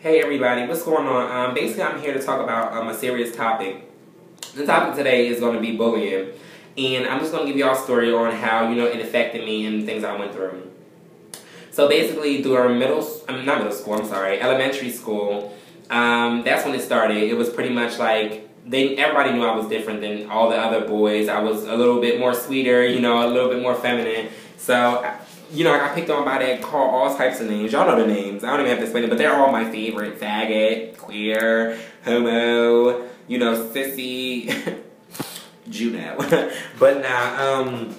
Hey everybody, what's going on? Basically I'm here to talk about a serious topic. The topic today is going to be bullying. And I'm just going to give y'all a story on how, it affected me and things I went through. So basically during elementary school, that's when it started. It was pretty much like, everybody knew I was different than all the other boys. I was a little bit more sweeter, a little bit more feminine. So I got picked on by that, called all types of names. Y'all know the names. I don't even have to explain it, but they're all my favorite. Faggot, queer, homo, sissy, Juno. But nah,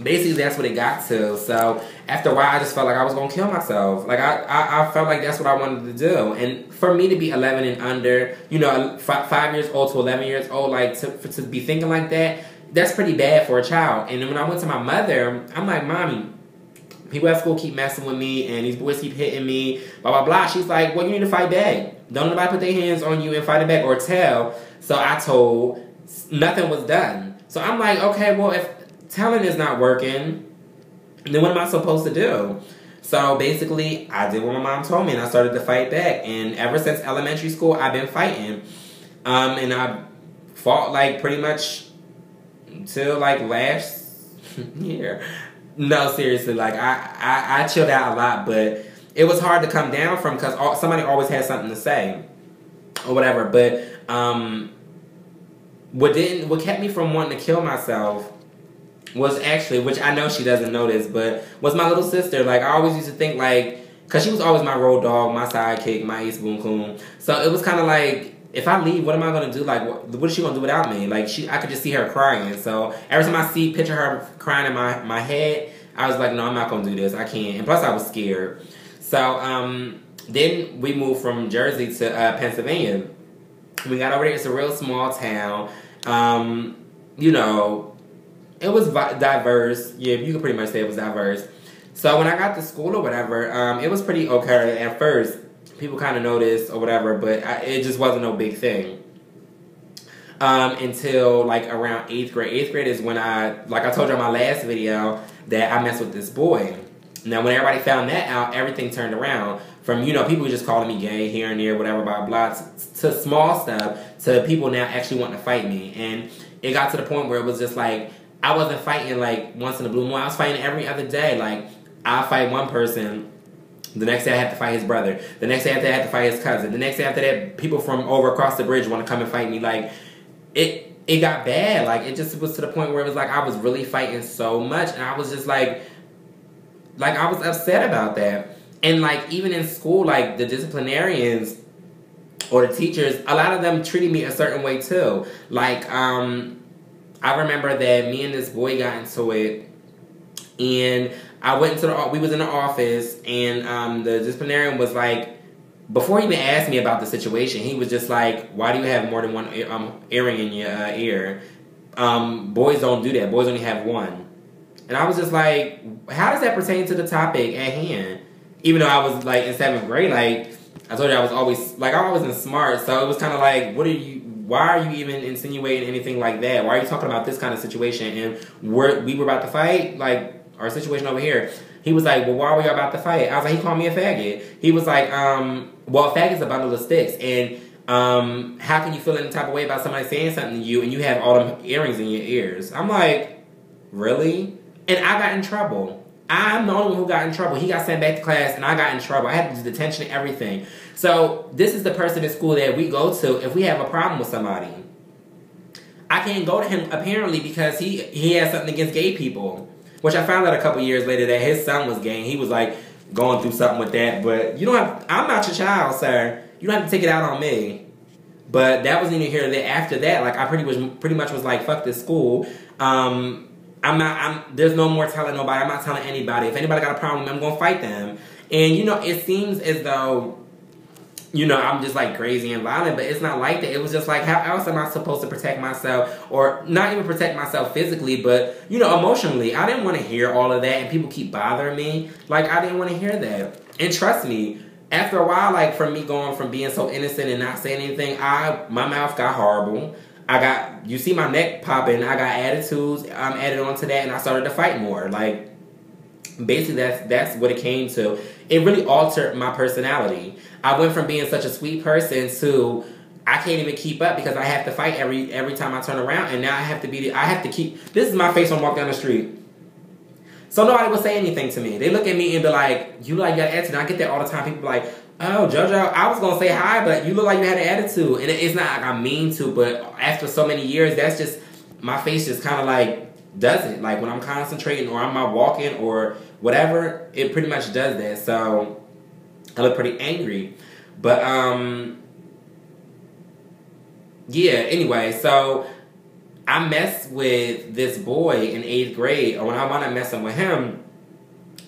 basically that's what it got to. So after a while, I just felt like I was going to kill myself. Like, I felt like that's what I wanted to do. And for me to be 11 and under, 5 years old to 11 years old, like, to be thinking like that, that's pretty bad for a child. And then when I went to my mother, I'm like, Mommy, people at school keep messing with me, and these boys keep hitting me, blah, blah, blah. She's like, well, you need to fight back. Don't nobody put their hands on you and fight it back or tell. So I told, nothing was done. So I'm like, okay, well, if telling is not working, then what am I supposed to do? So basically, I did what my mom told me, and I started to fight back. And ever since elementary school, I've been fighting. And I fought, like, pretty much till, like, last year. No, seriously, like, I chilled out a lot, but it was hard to come down from because somebody always had something to say or whatever. But what kept me from wanting to kill myself was actually, which I know she doesn't know this, but was my little sister. Like, I always used to think, like, because she was always my road dog, my sidekick, my ace boom coon. So it was kind of like, if I leave, what am I going to do? Like, what is she going to do without me? Like, I could just see her crying. So every time I picture her crying in my head, I was like, no, I'm not going to do this. I can't. And plus, I was scared. So then we moved from Jersey to Pennsylvania. We got over there. It's a real small town. It was diverse. Yeah, you could pretty much say it was diverse. So when I got to school or whatever, it was pretty okay at first. People kind of noticed or whatever, but it just wasn't no big thing. Until like around 8th grade. 8th grade is when like I told you in my last video, that I messed with this boy. Now when everybody found that out, everything turned around. From, people just calling me gay here and there, whatever, blah, blah, to small stuff, to people now actually wanting to fight me. And it got to the point where it was just like, I wasn't fighting like once in a blue moon. I was fighting every other day. Like, I'll fight one person. The next day I have to fight his brother. The next day after that I have to fight his cousin. The next day after that, people from over across the bridge want to come and fight me. Like, it got bad. Like, it just was to the point where it was like I was really fighting so much. And I was just like I was upset about that. And like, even in school, like, the disciplinarians or the teachers, a lot of them treated me a certain way too. Like, I remember that me and this boy got into it, and I went into we was in the office, and the disciplinarian was like, before he even asked me about the situation, he was just like, why do you have more than one earring in your ear? Boys don't do that. Boys only have one. And I was just like, how does that pertain to the topic at hand? Even though I was like in 7th grade, like I told you, I was always like, I wasn't smart, so it was kind of like, why are you even insinuating anything like that? Why are you talking about this kind of situation? And we were about to fight, like our situation over here. He was like, well, why were you about to fight? I was like, he called me a faggot. He was like, well, a faggot's a bundle of sticks. And how can you feel any type of way about somebody saying something to you and you have all them earrings in your ears? I'm like, really? And I got in trouble. I'm the only one who got in trouble. He got sent back to class, and I got in trouble. I had to do detention and everything. So this is the person in school that we go to if we have a problem with somebody. I can't go to him, apparently, because he has something against gay people. Which I found out a couple years later that his son was gay, and he was, like, going through something with that. But you don't have... I'm not your child, sir. You don't have to take it out on me. But that wasn't even here. That after that, like, I pretty much was like, fuck this school. There's no more telling nobody. I'm not telling anybody. If anybody got a problem, I'm going to fight them. And, it seems as though, I'm just, like, crazy and violent, but it's not like that. It was just like, how else am I supposed to protect myself? Or not even protect myself physically, but, emotionally. I didn't want to hear all of that, and people keep bothering me. Like, I didn't want to hear that. And trust me, after a while, like, from me going from being so innocent and not saying anything, my mouth got horrible. You see my neck popping, I got attitudes added onto that, and I started to fight more. Like, basically, that's what it came to. It really altered my personality. I went from being such a sweet person to I can't even keep up because I have to fight every time I turn around, and now I have to keep. This is my face when I walk down the street. So nobody will say anything to me. They look at me and be like, you look like you got an attitude. And I get that all the time. People be like, oh, Jojo, I was going to say hi, but you look like you had an attitude. And it's not like I mean to, but after so many years, that's just, my face just kind of like does it. Like when I'm concentrating or I'm not walking or whatever, it pretty much does that. So I look pretty angry. But, yeah, anyway, so I messed with this boy in 8th grade, or when I wound up messing with him,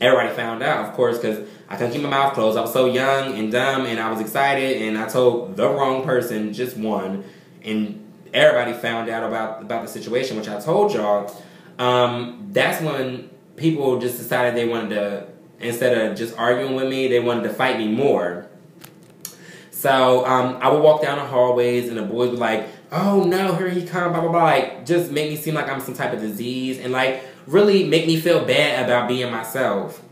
everybody found out, of course, because I couldn't keep my mouth closed. I was so young and dumb, and I was excited, and I told the wrong person, just one, and everybody found out about the situation, which I told y'all. That's when people just decided they wanted to, instead of just arguing with me, they wanted to fight me more. So I would walk down the hallways, and the boys would like, oh no, here he come, blah, blah, blah. Like, just make me seem like I'm some type of disease and like really make me feel bad about being myself.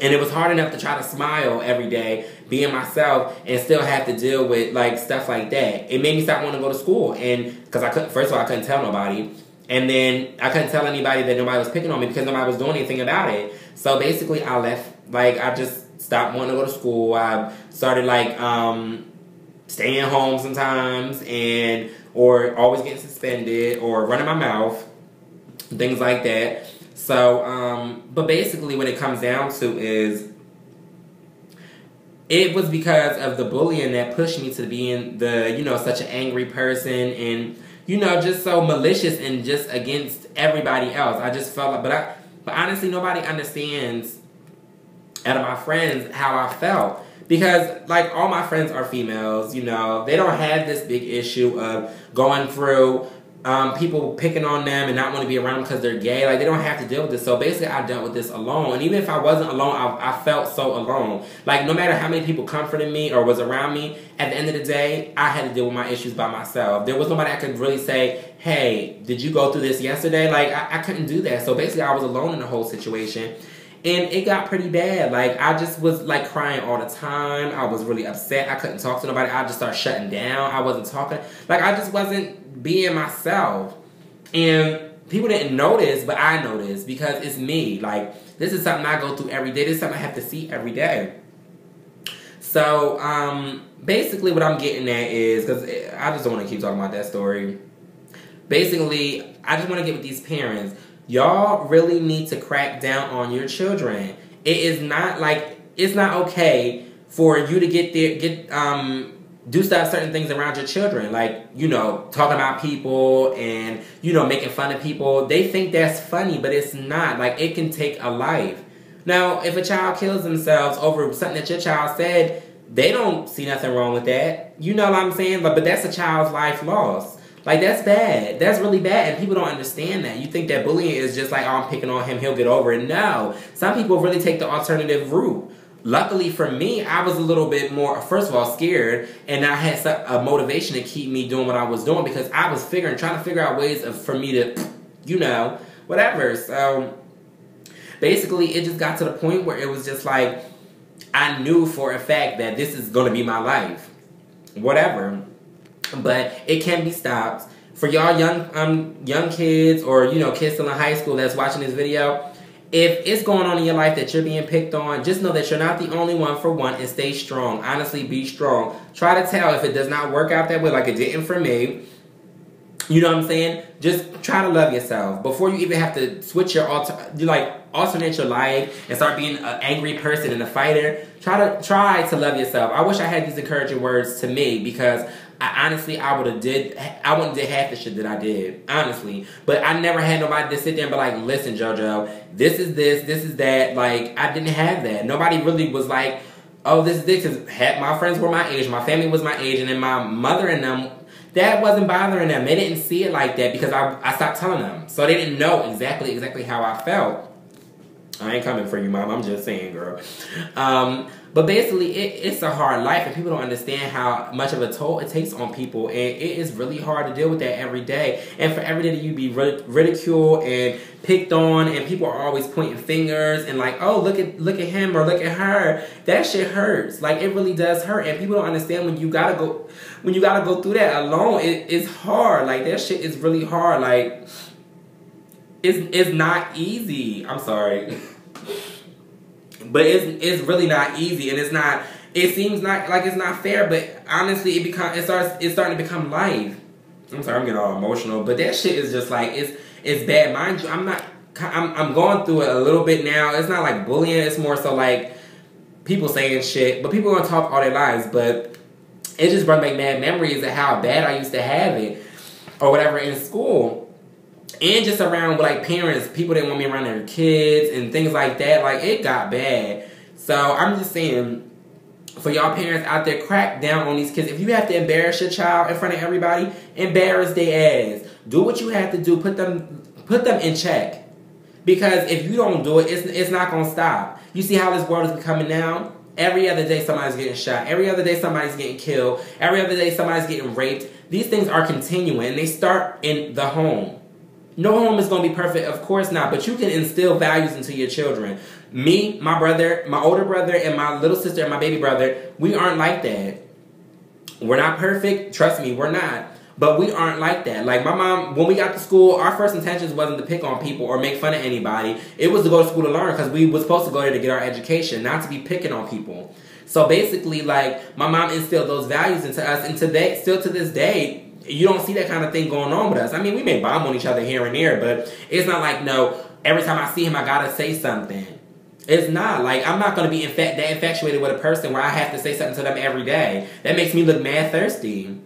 And it was hard enough to try to smile every day, being myself, and still have to deal with like stuff like that. It made me stop wanting to go to school. And because first of all, I couldn't tell nobody. And then I couldn't tell anybody that nobody was picking on me because nobody was doing anything about it. So basically I left, like I just stopped wanting to go to school. I started like, staying home sometimes or always getting suspended or running my mouth, things like that. So, but basically what it comes down to is it was because of the bullying that pushed me to being such an angry person and, just so malicious and just against everybody else. I just felt like, but honestly, nobody understands out of my friends how I felt. Because, like, all my friends are females, they don't have this big issue of going through people picking on them and not want to be around them because they're gay. Like, they don't have to deal with this. So, basically, I dealt with this alone. And even if I wasn't alone, I felt so alone. Like, no matter how many people comforted me or was around me, at the end of the day, I had to deal with my issues by myself. There was nobody I could really say, hey, did you go through this yesterday? Like, I couldn't do that. So, basically, I was alone in the whole situation. And it got pretty bad. Like, I just was, like, crying all the time. I was really upset. I couldn't talk to nobody. I just started shutting down. I wasn't talking. Like, I just wasn't being myself. And people didn't notice, but I noticed because it's me. Like, this is something I go through every day. This is something I have to see every day. So, basically what I'm getting at is, because I just don't want to keep talking about that story. Basically, I just want to get with these parents. Y'all really need to crack down on your children. It is not like, it's not okay for you to do certain things around your children. Like, talking about people and, making fun of people. They think that's funny, but it's not. Like, it can take a life. Now, if a child kills themselves over something that your child said, they don't see nothing wrong with that. You know what I'm saying? But that's a child's life lost. Like, that's bad. That's really bad, and people don't understand that. You think that bullying is just like, oh, I'm picking on him, he'll get over it. No. Some people really take the alternative route. Luckily for me, I was a little bit more, first of all, scared, and I had a motivation to keep me doing what I was doing because I was trying to figure out ways for me to, whatever. So, basically, it just got to the point where it was just like, I knew for a fact that this is going to be my life. Whatever. But it can be stopped. For y'all young kids or, kids still in high school that's watching this video, if it's going on in your life that you're being picked on, just know that you're not the only one, for one, and stay strong. Honestly, be strong. Try to tell if it does not work out that way like it didn't for me. You know what I'm saying? Just try to love yourself. Before you even have to switch alternate your life and start being an angry person and a fighter, try to love yourself. I wish I had these encouraging words to me because I wouldn't did half the shit that I did, honestly. But I never had nobody to sit there and be like, listen, Jojo, this is that. Like, I didn't have that. Nobody really was like, oh, this is this. Because my friends were my age, my family was my age, and then my mother and them, that wasn't bothering them. They didn't see it like that because I stopped telling them. So they didn't know exactly how I felt. I ain't coming for you, Mom. I'm just saying, girl. But basically, it's a hard life, and people don't understand how much of a toll it takes on people, and it is really hard to deal with that every day. And for every day that you be ridiculed and picked on, and people are always pointing fingers and like, oh, look at him or look at her. That shit hurts. Like, it really does hurt, and people don't understand when you gotta go through that alone. It's hard. Like, that shit is really hard. Like, it's not easy. I'm sorry. But it's really not easy, and it seems like it's not fair, but honestly it's starting to become life. I'm sorry, I'm getting all emotional, but that shit is just like it's bad. Mind you, I'm going through it a little bit now. It's not like bullying, it's more so like people saying shit, but people are gonna talk all their lives, but it just brought back mad memories of how bad I used to have it or whatever in school. And just around like parents, people didn't want me around their kids and things like that. Like, it got bad. So I'm just saying, for y'all parents out there, crack down on these kids. If you have to embarrass your child in front of everybody, embarrass their ass. Do what you have to do. Put them in check. Because if you don't do it, it's not gonna stop. You see how this world is becoming now? Every other day somebody's getting shot. Every other day somebody's getting killed. Every other day somebody's getting raped. These things are continuing, and they start in the home. No home is going to be perfect, of course not, but you can instill values into your children. Me, my brother, my older brother, and my little sister and my baby brother, we aren't like that. We're not perfect. Trust me, we're not. But we aren't like that. Like, my mom, when we got to school, our first intentions wasn't to pick on people or make fun of anybody. It was to go to school to learn, because we were supposed to go there to get our education, not to be picking on people. So basically, like, my mom instilled those values into us, and today, still to this day, you don't see that kind of thing going on with us. I mean, we may bomb on each other here and there, but it's not like, no, every time I see him, I gotta say something. It's not. Like, I'm not gonna be that infatuated with a person where I have to say something to them every day. That makes me look mad thirsty.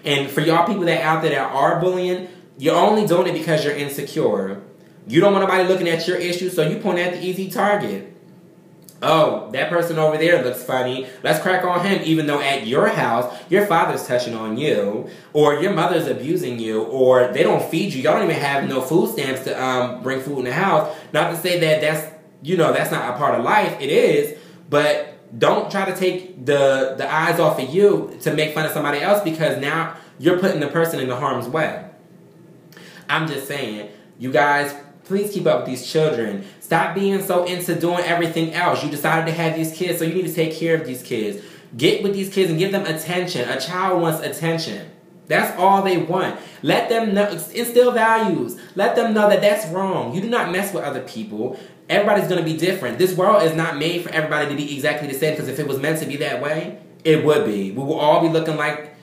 And for y'all people that out there that are bullying, you're only doing it because you're insecure. You don't want nobody looking at your issues, so you point at the easy target. Oh, that person over there looks funny. Let's crack on him, even though at your house, your father's touching on you, or your mother's abusing you, or they don't feed you. Y'all don't even have no food stamps to bring food in the house. Not to say that that's not a part of life. It is, but don't try to take the eyes off of you to make fun of somebody else, because now you're putting the person in the harm's way. I'm just saying, you guys, please keep up with these children. Stop being so into doing everything else. You decided to have these kids, so you need to take care of these kids. Get with these kids and give them attention. A child wants attention. That's all they want. Let them know, instill values. Let them know that that's wrong. You do not mess with other people. Everybody's going to be different. This world is not made for everybody to be exactly the same, because if it was meant to be that way, it would be. We will all be looking like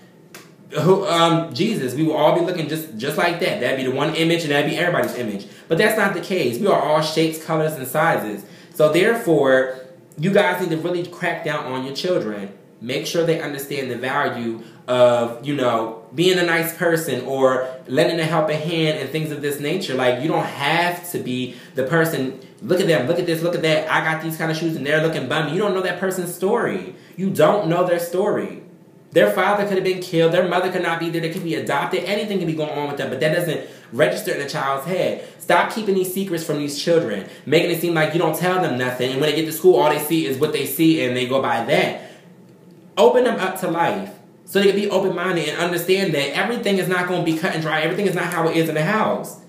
Jesus. We will all be looking just like that. That'd be the one image, and that'd be everybody's image. But that's not the case. We are all shapes, colors, and sizes. So therefore, you guys need to really crack down on your children. Make sure they understand the value of, being a nice person or lending a helping hand and things of this nature. Like, you don't have to be the person, look at them, look at this, look at that, I got these kind of shoes and they're looking bummy. You don't know that person's story. You don't know their story. Their father could have been killed. Their mother could not be there. They could be adopted. Anything could be going on with them, but that doesn't register in a child's head. Stop keeping these secrets from these children, making it seem like you don't tell them nothing, and when they get to school, all they see is what they see, and they go by that. Open them up to life so they can be open-minded and understand that everything is not going to be cut and dry. Everything is not how it is in the house.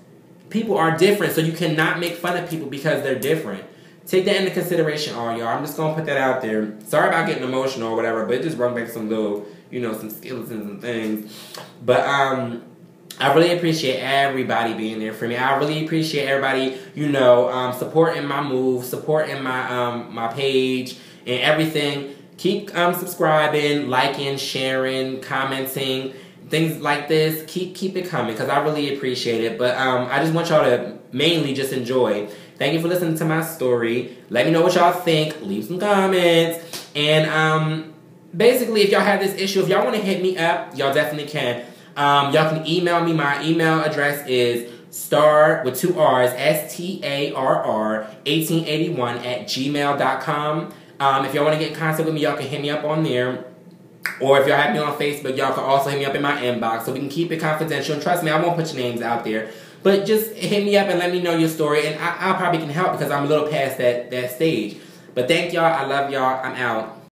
People are different, so you cannot make fun of people because they're different. Take that into consideration, all y'all. I'm just going to put that out there. Sorry about getting emotional or whatever, but it just brought back some little, some skeletons and things. But I really appreciate everybody being there for me. I really appreciate everybody, supporting my move, supporting my page and everything. Keep subscribing, liking, sharing, commenting, things like this. Keep it coming, because I really appreciate it. But I just want y'all to mainly just enjoy. Thank you for listening to my story. Let me know what y'all think. Leave some comments. And basically, if y'all have this issue, if y'all want to hit me up, y'all definitely can. Y'all can email me. My email address is star with 2 R's, STARR 1881 @gmail.com. If y'all want to get in contact with me, y'all can hit me up on there. Or if y'all have me on Facebook, y'all can also hit me up in my inbox so we can keep it confidential. And trust me, I won't put your names out there. But just hit me up and let me know your story, and I probably can help, because I'm a little past that stage. But But thank y'all. I love y'all. I'm out.